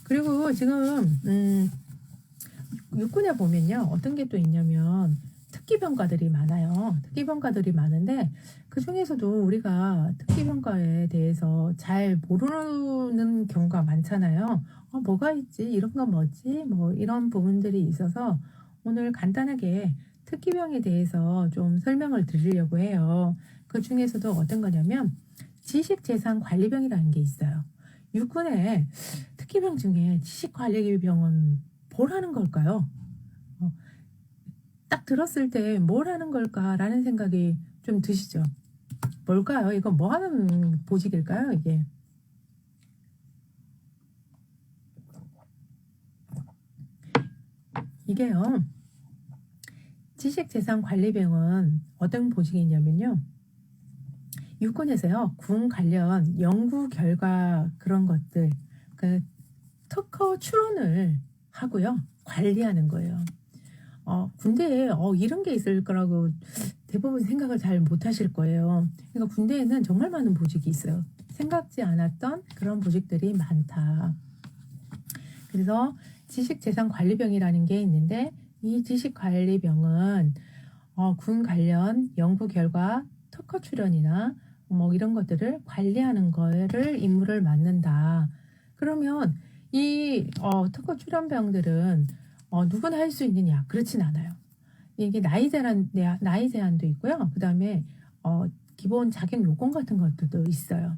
그리고 지금 육군에 보면요, 어떤 게 또 있냐면 특기병과들이 많아요. 특기병과들이 많은데 그 중에서도 우리가 특기병과에 대해서 잘 모르는 경우가 많잖아요. 뭐가 있지? 이런 건 뭐지? 뭐 이런 부분들이 있어서 오늘 간단하게 특기병에 대해서 좀 설명을 드리려고 해요. 그 중에서도 어떤 거냐면 지식재산관리병이라는 게 있어요. 육군에 특기병 중에 지식관리병은 뭘 하는 걸까요? 어, 딱 들었을 때 뭘 하는 걸까라는 생각이 좀 드시죠? 뭘까요? 이거 뭐 하는 보직일까요? 이게요. 지식재산관리병은 어떤 보직이냐면요. 육군에서요, 군 관련 연구 결과 그런 것들, 그 특허 출원을 하고요, 관리하는 거예요. 군대에 이런 게 있을 거라고 대부분 생각을 잘 못 하실 거예요. 그러니까 군대에는 정말 많은 보직이 있어요. 생각지 않았던 그런 보직들이 많다. 그래서 지식재산관리병이라는 게 있는데 이 지식관리병은 군 관련 연구 결과 특허 출연이나 뭐 이런 것들을 관리하는 거를 임무를 맡는다. 그러면 이 특허 출연병들은 누구나 할 수 있느냐? 그렇진 않아요. 이게 나이 제한도 있고요. 그 다음에 기본 자격 요건 같은 것들도 있어요.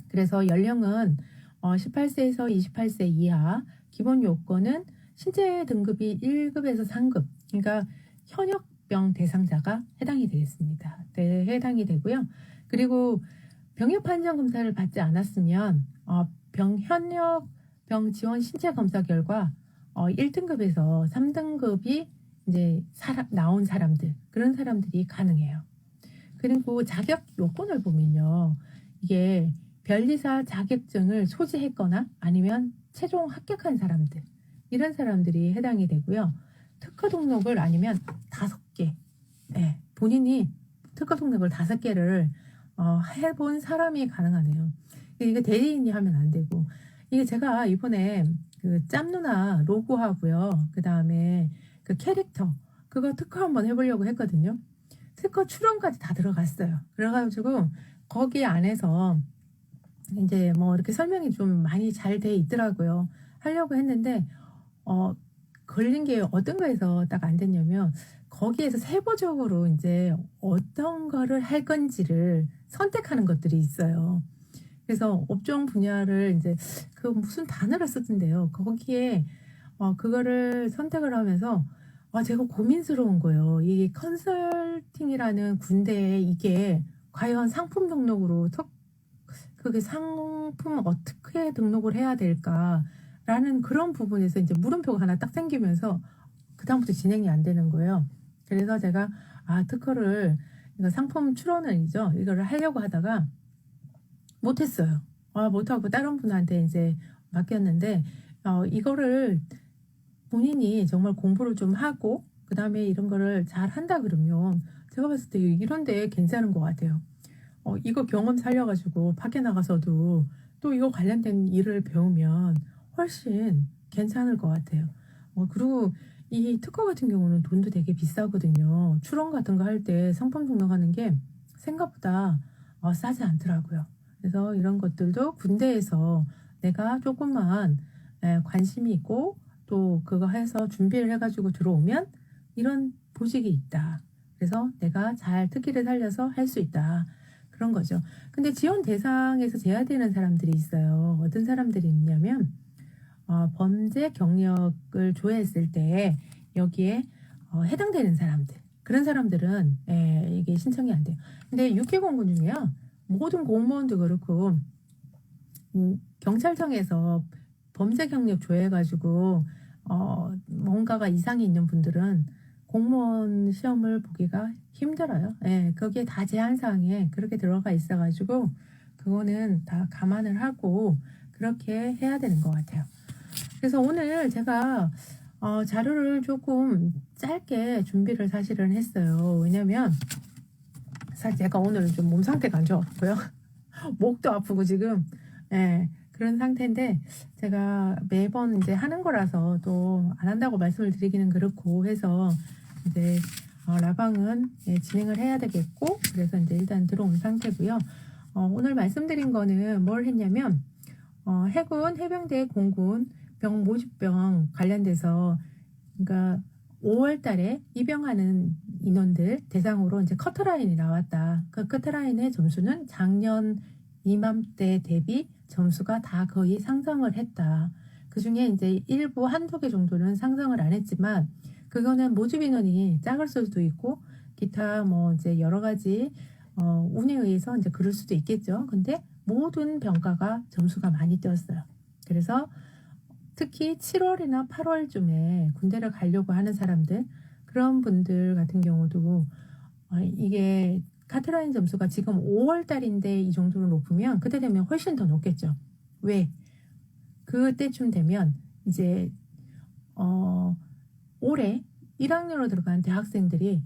그래서 연령은 18세에서 28세 이하, 기본 요건은 신체 등급이 1급에서 3급, 그러니까 현역병 대상자가 해당이 되겠습니다. 네, 해당이 되고요. 그리고 병역 판정 검사를 받지 않았으면 현역병 지원 신체 검사 결과 1등급에서 3등급이 이제 나온 사람들, 그런 사람들이 가능해요. 그리고 자격 요건을 보면요. 이게 변리사 자격증을 소지했거나 아니면 최종 합격한 사람들, 이런 사람들이 해당이 되고요. 특허 등록을 아니면 5개, 네, 본인이 특허 등록을 5개를 해본 사람이 가능하네요. 이게 대리인이 하면 안 되고, 이게 제가 이번에 그 짬누나 로고하고요, 그 다음에 그 캐릭터 그거 특허 한번 해보려고 했거든요. 특허 출원까지 다 들어갔어요. 그래가지고 거기 안에서 이제 뭐 이렇게 설명이 좀 많이 잘 돼 있더라고요. 하려고 했는데 걸린 게 어떤 거에서 딱 안 됐냐면 거기에서 세부적으로 이제 어떤 거를 할 건지를 선택하는 것들이 있어요. 그래서 업종 분야를 이제 그 무슨 단어를 썼던데요. 거기에 그거를 선택을 하면서 제가 고민스러운 거예요. 이게 컨설팅이라는 군대에 이게 과연 상품 등록으로 그게 상품 어떻게 등록을 해야 될까라는 그런 부분에서 이제 물음표가 하나 딱 생기면서 그다음부터 진행이 안 되는 거예요. 그래서 제가 특허를 이거 상품 출원은이죠. 이거를 하려고 하다가 못했어요. 못하고 다른 분한테 이제 맡겼는데 이거를 본인이 정말 공부를 좀 하고 그 다음에 이런 거를 잘 한다 그러면 제가 봤을 때 이런 데 괜찮은 것 같아요. 이거 경험 살려가지고 밖에 나가서도 또 이거 관련된 일을 배우면 훨씬 괜찮을 것 같아요. 그리고 이 특허 같은 경우는 돈도 되게 비싸거든요. 출원 같은 거 할 때 상품 등록하는 게 생각보다 싸지 않더라고요. 그래서 이런 것들도 군대에서 내가 조금만 관심이 있고 또 그거 해서 준비를 해가지고 들어오면 이런 보직이 있다. 그래서 내가 잘 특기를 살려서 할 수 있다. 그런 거죠. 근데 지원 대상에서 제외되는 사람들이 있어요. 어떤 사람들이 있냐면 범죄 경력을 조회했을 때 여기에 해당되는 사람들, 그런 사람들은 이게 신청이 안 돼요. 근데 육해공군 중에요, 모든 공무원도 그렇고 경찰청에서 범죄 경력 조회해가지고 뭔가가 이상이 있는 분들은 공무원 시험을 보기가 힘들어요. 거기에 다 제한사항에 그렇게 들어가 있어가지고 그거는 다 감안을 하고 그렇게 해야 되는 것 같아요. 그래서 오늘 제가 자료를 조금 짧게 준비를 사실은 했어요. 왜냐면 사실 제가 오늘 좀 몸 상태가 안 좋았고요. 목도 아프고 지금 그런 상태인데 제가 매번 이제 하는 거라서 또 안 한다고 말씀을 드리기는 그렇고 해서 이제 라방은 진행을 해야 되겠고 그래서 이제 일단 들어온 상태고요. 오늘 말씀드린 거는 뭘 했냐면 해군 해병대 공군 병 모집병 관련돼서 그러니까 5월 달에 입영하는 인원들 대상으로 이제 커트라인이 나왔다. 그 커트라인의 점수는 작년 이맘때 대비 점수가 다 거의 상승을 했다. 그 중에 이제 일부 한두 개 정도는 상승을 안 했지만 그거는 모집 인원이 작을 수도 있고 기타 뭐 이제 여러 가지 운에 의해서 이제 그럴 수도 있겠죠. 근데 모든 병가가 점수가 많이 뛰었어요. 그래서 특히 7월이나 8월쯤에 군대를 가려고 하는 사람들 그런 분들 같은 경우도 이게 카트라인 점수가 지금 5월 달인데 이 정도로 높으면 그때 되면 훨씬 더 높겠죠. 왜? 그때쯤 되면 이제 올해 1학년으로 들어간 대학생들이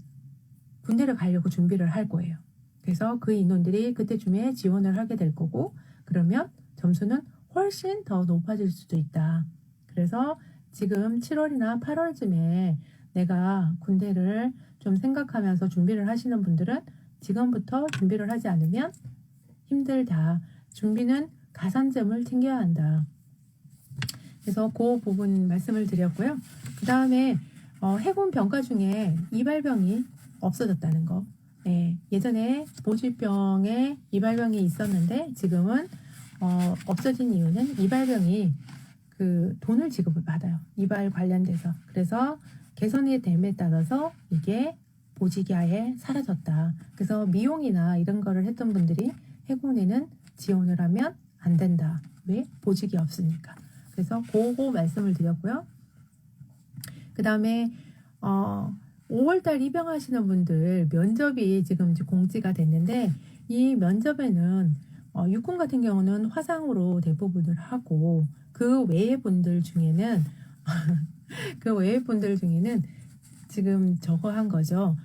군대를 가려고 준비를 할 거예요. 그래서 그 인원들이 그때쯤에 지원을 하게 될 거고 그러면 점수는 훨씬 더 높아질 수도 있다. 그래서 지금 7월이나 8월쯤에 내가 군대를 좀 생각하면서 준비를 하시는 분들은 지금부터 준비를 하지 않으면 힘들다. 준비는 가산점을 챙겨야 한다. 그래서 그 부분 말씀을 드렸고요. 그 다음에 해군 병가 중에 이발병이 없어졌다는 거. 네, 예전에 모집병에 이발병이 있었는데 지금은 없어진 이유는 이발병이 그 돈을 지급을 받아요. 이발 관련돼서. 그래서 개선이 됨에 따라서 이게 보직이 아예 사라졌다. 그래서 미용이나 이런 거를 했던 분들이 해군에는 지원을 하면 안 된다. 왜? 보직이 없으니까. 그래서 그거 말씀을 드렸고요. 그 다음에 5월달 입영하시는 분들 면접이 지금 이제 공지가 됐는데 이 면접에는 육군 같은 경우는 화상으로 대부분을 하고 그 외의 분들 중에는 지금 저거 한 거죠.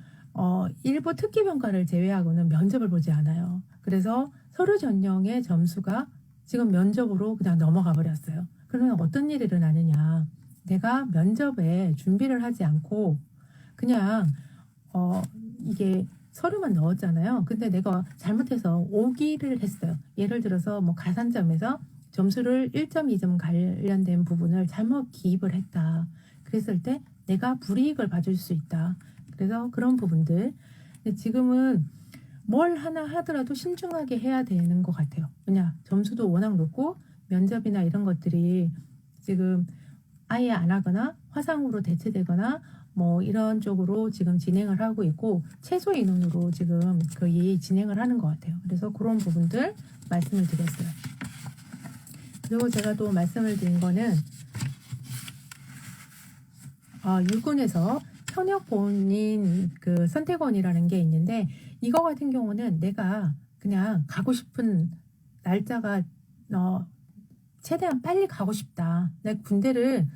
일부 특기 병가를 제외하고는 면접을 보지 않아요. 그래서 서류 전형의 점수가 지금 면접으로 그냥 넘어가 버렸어요. 그러면 어떤 일이 일어나느냐? 내가 면접에 준비를 하지 않고 그냥 이게 서류만 넣었잖아요. 근데 내가 잘못해서 오기를 했어요. 예를 들어서 뭐 가산점에서 점수를 1점, 2점 관련된 부분을 잘못 기입을 했다. 그랬을 때 내가 불이익을 받을 수 있다. 그래서 그런 부분들. 근데 지금은 뭘 하나 하더라도 신중하게 해야 되는 것 같아요. 왜냐, 점수도 워낙 높고 면접이나 이런 것들이 지금 아예 안 하거나 화상으로 대체되거나 뭐 이런 쪽으로 지금 진행을 하고 있고 최소 인원으로 지금 거의 진행을 하는 것 같아요. 그래서 그런 부분들 말씀을 드렸어요. 그리고 제가 또 말씀을 드린 거는 육군에서 현역 본인 그 선택원이라는 게 있는데 이거 같은 경우는 내가 그냥 가고 싶은 날짜가 최대한 빨리 가고 싶다. 내가 군대를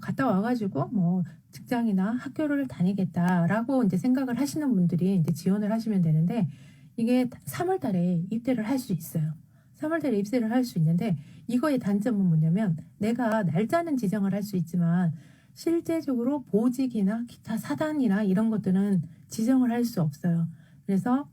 갔다 와가지고 뭐 직장이나 학교를 다니겠다라고 이제 생각을 하시는 분들이 이제 지원을 하시면 되는데 이게 3월 달에 입대를 할 수 있어요. 3월 달에 입대를 할 수 있는데 이거의 단점은 뭐냐면 내가 날짜는 지정을 할 수 있지만 실제적으로 보직이나 기타 사단이나 이런 것들은 지정을 할 수 없어요. 그래서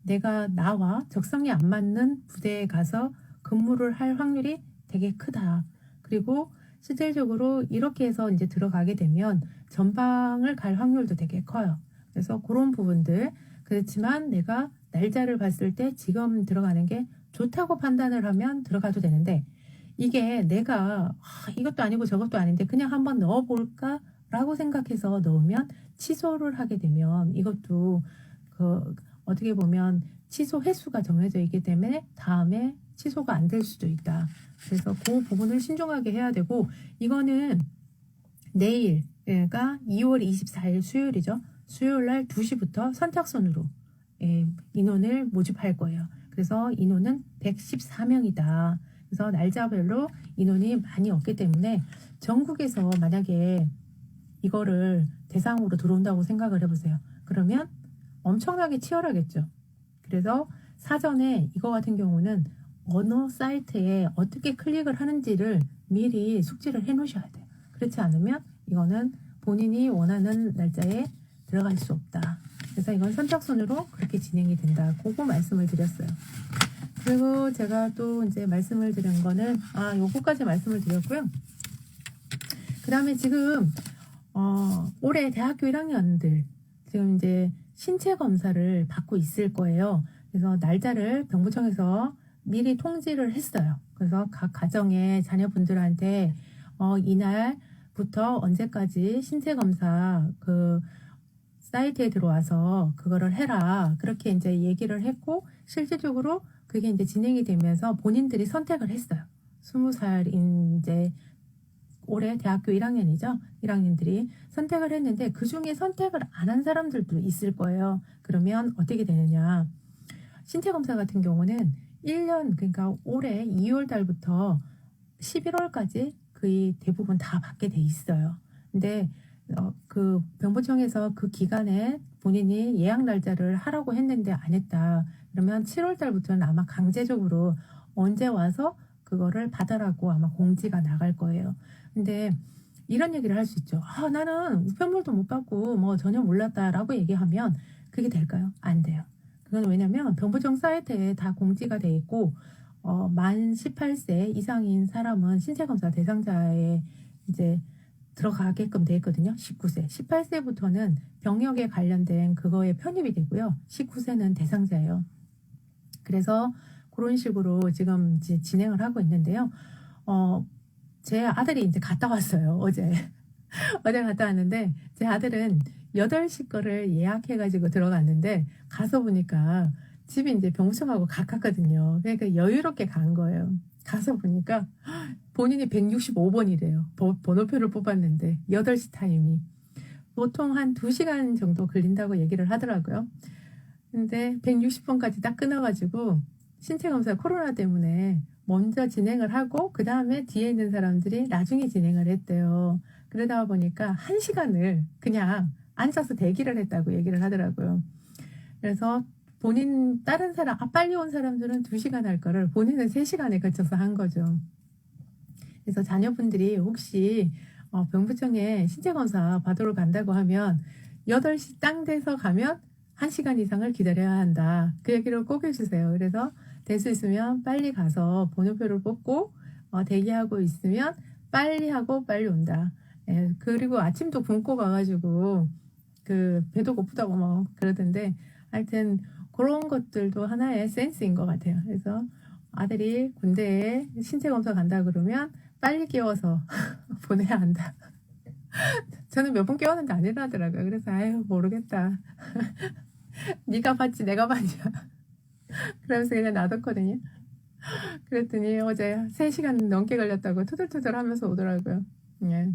내가 나와 적성이 안 맞는 부대에 가서 근무를 할 확률이 되게 크다. 그리고 실질적으로 이렇게 해서 이제 들어가게 되면 전방을 갈 확률도 되게 커요. 그래서 그런 부분들. 그렇지만 내가 날짜를 봤을 때 지금 들어가는 게 좋다고 판단을 하면 들어가도 되는데 이게 내가 이것도 아니고 저것도 아닌데 그냥 한번 넣어볼까? 라고 생각해서 넣으면 취소를 하게 되면 이것도 어떻게 보면 취소 횟수가 정해져 있기 때문에 다음에 취소가 안 될 수도 있다. 그래서 그 부분을 신중하게 해야 되고 이거는 내일가 2월 24일 수요일이죠. 수요일 날 2시부터 선착순으로 인원을 모집할 거예요. 그래서 인원은 114명이다. 그래서 날짜별로 인원이 많이 없기 때문에 전국에서 만약에 이거를 대상으로 들어온다고 생각을 해보세요. 그러면 엄청나게 치열하겠죠. 그래서 사전에 이거 같은 경우는 어느 사이트에 어떻게 클릭을 하는지를 미리 숙지를 해 놓으셔야 돼요. 그렇지 않으면 이거는 본인이 원하는 날짜에 들어갈 수 없다. 그래서 이건 선착순으로 그렇게 진행이 된다. 그거 말씀을 드렸어요. 그리고 제가 또 이제 말씀을 드린 거는 요거까지 말씀을 드렸고요. 그 다음에 지금 올해 대학교 1학년들 지금 이제 신체 검사를 받고 있을 거예요. 그래서 날짜를 병부청에서 미리 통지를 했어요. 그래서 각 가정의 자녀분들한테 이날부터 언제까지 신체 검사 그 사이트에 들어와서 그거를 해라. 그렇게 이제 얘기를 했고 실질적으로 그게 이제 진행이 되면서 본인들이 선택을 했어요. 20살인 이제 올해 대학교 1학년이죠. 1학년들이 선택을 했는데 그 중에 선택을 안 한 사람들도 있을 거예요. 그러면 어떻게 되느냐. 신체 검사 같은 경우는 1년 그러니까 올해 2월 달부터 11월까지 거의 대부분 다 받게 돼 있어요. 근데 그 병부청에서 그 기간에 본인이 예약 날짜를 하라고 했는데 안 했다. 그러면 7월 달부터는 아마 강제적으로 언제 와서 그거를 받아라고 아마 공지가 나갈 거예요. 근데 이런 얘기를 할 수 있죠. 나는 우편물도 못 받고 뭐 전혀 몰랐다라고 얘기하면 그게 될까요? 안 돼요. 그건 왜냐면 병부청 사이트에 다 공지가 돼 있고 만 18세 이상인 사람은 신체검사 대상자에 이제 들어가게끔 돼 있거든요. 19세. 18세부터는 병역에 관련된 그거에 편입이 되고요. 19세는 대상자예요. 그래서 그런 식으로 지금 이제 진행을 하고 있는데요. 제 아들이 이제 갔다 왔어요. 어제. 어제 갔다 왔는데 제 아들은 8시 거를 예약해가지고 들어갔는데 가서 보니까 집이 이제 병부청하고 가깝거든요. 그러니까 여유롭게 간 거예요. 가서 보니까 본인이 165번이래요. 번호표를 뽑았는데 8시 타임이. 보통 한 2시간 정도 걸린다고 얘기를 하더라고요. 근데 160번까지 딱 끊어가지고 신체검사 코로나 때문에 먼저 진행을 하고 그 다음에 뒤에 있는 사람들이 나중에 진행을 했대요. 그러다 보니까 1시간을 그냥 앉아서 대기를 했다고 얘기를 하더라고요. 그래서 본인 다른 사람 빨리 온 사람들은 2시간 할 거를 본인은 3시간에 걸쳐서 한 거죠. 그래서 자녀분들이 혹시 병부청에 신체검사 받으러 간다고 하면 8시 땅 돼서 가면 1시간 이상을 기다려야 한다. 그 얘기를 꼭 해주세요. 그래서 될 수 있으면 빨리 가서 번호표를 뽑고 대기하고 있으면 빨리 하고 빨리 온다. 예, 그리고 아침도 굶고 가가지고 그 배도 고프다고 뭐 그러던데 하여튼 그런 것들도 하나의 센스인 것 같아요. 그래서 아들이 군대에 신체 검사 간다 그러면 빨리 깨워서 보내야 한다. 저는 몇 번 깨웠는데 안 일어나더라고요. 그래서 아유 모르겠다. 네가 봤지 내가 봤냐. 그러면서 그냥 놔뒀거든요. 그랬더니 어제 3시간 넘게 걸렸다고 투덜투덜 하면서 오더라고요. 예.